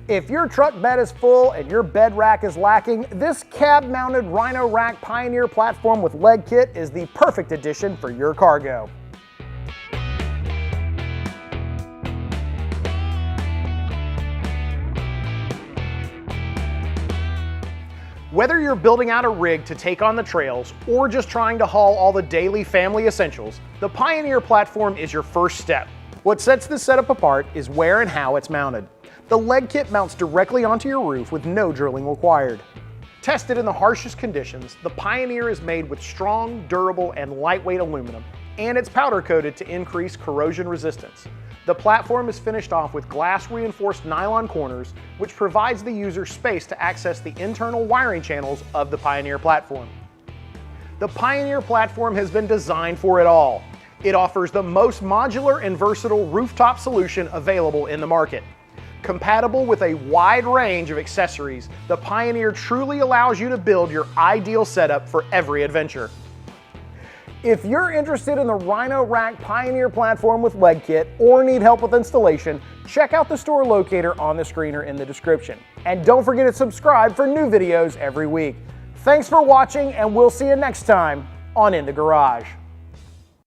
If your truck bed is full and your bed rack is lacking, this cab-mounted Rhino Rack Pioneer platform with leg kit is the perfect addition for your cargo. Whether you're building out a rig to take on the trails or just trying to haul all the daily family essentials, the Pioneer platform is your first step. What sets this setup apart is where and how it's mounted. The leg kit mounts directly onto your roof with no drilling required. Tested in the harshest conditions, the Pioneer is made with strong, durable, and lightweight aluminum, and it's powder coated to increase corrosion resistance. The platform is finished off with glass-reinforced nylon corners, which provides the user space to access the internal wiring channels of the Pioneer platform. The Pioneer platform has been designed for it all. It offers the most modular and versatile rooftop solution available in the market. Compatible with a wide range of accessories, the Pioneer truly allows you to build your ideal setup for every adventure. If you're interested in the Rhino Rack Pioneer platform with leg kit or need help with installation, check out the store locator on the screen or in the description. And don't forget to subscribe for new videos every week. Thanks for watching, and we'll see you next time on In the Garage.